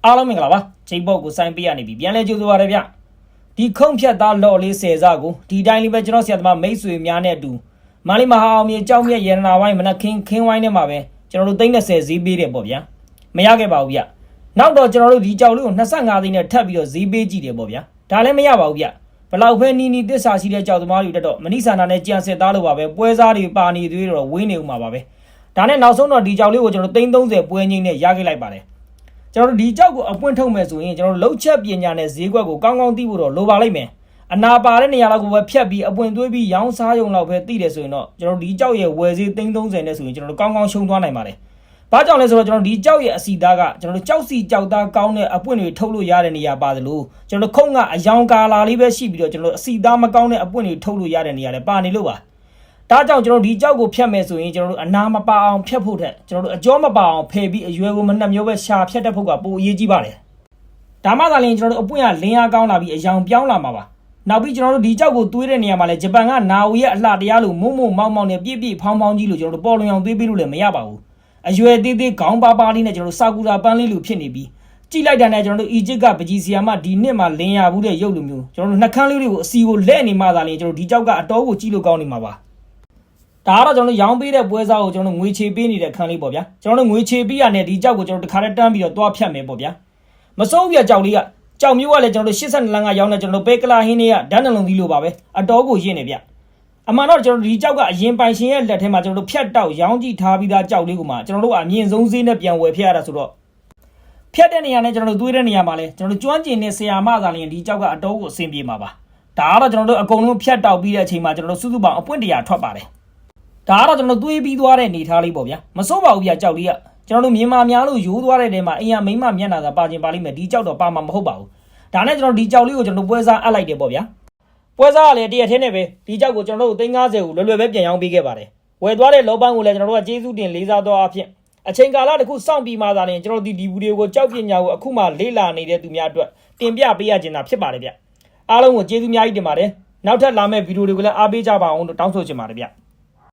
အားလုံးမင်္ဂလာပါချိန်ပေါက်ကိုစိုင်းပေးရနေပြီပြန်လဲကြိုးစားရဗျဒီခုံဖြတ်သားလော်လေး10စားကိုဒီတိုင်းလေးပဲကျွန်တော်ဆရာသမားမိတ်ဆွေများနဲ့အတူမလေးမဟာအောင်မြေကြောက်မြက်ရတနာဝိုင်းမနက်ခင်းဝိုင်းထဲမှာပဲကျွန်တော်တို့30ဈေးပေးတယ်ပေါ့ဗျာမရခဲ့ပါဘူးဗျနောက်တော့ကျွန်တော်တို့ဒီကြောက်လေးကို25သိန်းနဲ့ထပ်ပြီးတော့ဈေးပေးကြည့်တယ်ပေါ့ဗျာဒါလည်းမရပါဘူးဗျဘလောက်ပဲနီတစ္ဆာရှိတဲ့ကြောက်သမားတွေတက်တော့မနိဆန္ဒနဲ့ကြံစစ်သားလို့ပါပဲပွဲစားတွေပါနေသေးတော့ဝင်းနေဦးမှာပါပဲဒါနဲ့နောက်ဆုံးတော့ဒီကြောက်လေးကိုကျွန်တော်30ပွဲငိမ့်နဲ့ရခဲ့လိုက်ပါတယ်ကျွန်တော်တို့ဒီကြောက်ကိုအပွင့်ထုတ်မယ်ဆိုရင်ကျွန်တော်လှုပ်ချက်ပညာနဲ့ဈေးကွက်ကိုကောင်းကောင်းသိဖို့တော့လိုပါလိမ့်မယ်အနာပါတဲ့နေရာလောက်ကိုပဲဖြတ်ပြီးအပွင့်သွေးပြီးရောင်းစားရုံလောက်ပဲသိတယ်ဆိုရင်တော့ကျွန်တော်ဒီကြောက်ရဲ့ဝယ်ဈေး30နဲ့ဆိုရင်ကျွန်တော်တို့ကောင်းကောင်းရှုံးသွားနိုင်ပါတယ်ဘာကြောင့်လဲဆိုတော့ကျွန်တော်ဒီကြောက်ရဲ့အစီသားကကျွန်တော်တို့ကြောက်စီကြောက်သားကောင်းတဲ့အပွင့်တွေထုတ်လို့ရတဲ့နေရာပါသလိုကျွန်တော်တို့ခုံကအယောင်ကာလာလေးပဲရှိပြီးတော့ကျွန်တော်တို့အစီသားမကောင်းတဲ့အပွင့်တွေထုတ်လို့ရတဲ့နေရာလည်းပါနေလို့ပါဒါကြောင့်ကျွန်တော်ဒီကြောက်ကိုဖြတ်မယ်ဆိုရင်ကျွန်တော်တို့အနာမပါအောင်ဖြတ်ဖို့ထက်ကျွန်တော်တို့အကျောမပါအောင်ဖယ်ပြီးအရွယ်ကိုမနှက်မျိုးပဲရှာဖြတ်တတ်ဖို့ကပိုအရေးကြီးပါတယ်ဒါမှသာလျှင်ကျွန်တော်တို့အပွင့်ကလင်းအားကောင်းလာပြီးအယောင်ပြောင်းလာမှာပါနောက်ပြီးကျွန်တော်တို့ဒီကြောက်ကိုသွေးတဲ့နေရာမှာလဲဂျပန်ကနာဝီရဲ့အလှတရားလို့မော့မော့မောက်နဲ့ပြည့်ဖောင်းကြီးလို့ကျွန်တော်တို့ပေါ်လွင်အောင်သွေးပေးလို့လည်းမရပါဘူးအရွယ်သေးသေးခေါင်းပါလေးနဲ့ကျွန်တော်တို့စာကူတာပန်းလေးလိုဖြစ်နေပြီးကြည့်လိုက်တာနဲ့ကျွန်တော်တို့အီဂျစ်ကပကြီးစီယာမဒီနှစ်မှာလင်းရဘူးတဲ့ရုပ်လိုမျိုးကျွန်တော်တို့နှက်ခမ်းလေးတွေကိုအစီကိုလဲ့နေမှသာလျှင်ကျွန်တော်ဒီကြောက်ကအတော်ကိုကြည့်လို့ကောင်းနေမှာပါဒါကတော့ကျွန်တော်ရောင်းပေးတဲ့ပွဲစားကိုကျွန်တော်ငွေချေပေးနေတဲ့ခန်းလေးပေါ့ဗျာကျွန်တော်တို့ငွေချေပေးရတဲ့ဒီကြောက်ကိုကျွန်တော်တခါတည်းတန်းပြီးတော့တွားဖြတ်မယ်ပေါ့ဗျာမစိုးပြကြောက်လေးကကြောက်မျိုးကလည်းကျွန်တော်တို့82လမ်းကရောင်းတဲ့ကျွန်တော်တို့ပဲကလာဟင်းတွေကဓာတ်နှလုံးသီးလိုပါပဲအတော်ကိုရင့်နေဗျအမှန်တော့ကျွန်တော်ဒီကြောက်ကအရင်ပိုင်ရှင်ရဲ့လက်ထဲမှာကျွန်တော်တို့ဖြတ်တောက်ရောင်းကြည့်ထားပြီးသားကြောက်လေးကိုမှကျွန်တော်တို့ကအမြင့်ဆုံးဈေးနဲ့ပြန်ဝယ်ဖြတ်ရတာဆိုတော့ဖြတ်တဲ့နေရာနဲ့ကျွန်တော်တို့သွေးတဲ့နေရာမှာလဲကျွန်တော်တို့ကျွမ်းကျင်တဲ့ဆရာမသာလျင်ဒီကြောက်ကအတော်ကိုအဆင်ပြေမှာပါဒါကတော့ကျွန်တော်တို့အကုန်လုံးဖြတ်တောက်ပြီးတဲ့အချိန်မှာကျွန်တော်တို့စုစုပေါင်းအပွင့်100ထွက်ပါတယ်ဒါကတော့ကျွန်တော်သွေးပြီးသွားတဲ့နေထားလေးပေါ့ဗျာမစိုးပါဘူးဗျာကြောက်လေးကကျွန်တော်တို့မြန်မာများလို့ရိုးသွားတဲ့တဲမှာအိမ်ရမိမမျက်နှာသာပါခြင်းပါလိမ့်မယ်ဒီကြောက်တော့ပါမှာမဟုတ်ပါဘူးဒါနဲ့ကျွန်တော်ဒီကြောက်လေးကိုကျွန်တော်ပွဲစားအပ်လိုက်တယ်ပေါ့ဗျာပွဲစားကလည်းတရက်ထဲနဲ့ပဲဒီကြောက်ကိုကျွန်တော်တို့350ကိုလွယ်လွယ်ပဲပြန်ရောင်းပေးခဲ့ပါတယ်ဝယ်သွားတဲ့လောပန်းကိုလည်းကျွန်တော်တို့ကကျေးဇူးတင်လေးစားသွားအဖြစ်အချိန်ကာလတစ်ခုစောင့်ပြီးမှသာရင်ကျွန်တော်ဒီဗီဒီယိုကိုကြောက်ပညာကိုအခုမှလေ့လာနေတဲ့သူများအတွက်တင်ပြပေးရခြင်းသာဖြစ်ပါတယ်ဗျအားလုံးကိုကျေးဇူးများကြီးတင်ပါတယ်နောက်ထပ်လာမယ့်ဗီဒီယိုတွေကိုလည်းအားပေးကြပါအောင်လို့တောင်းဆိုချင်ပါတယ်ဗျ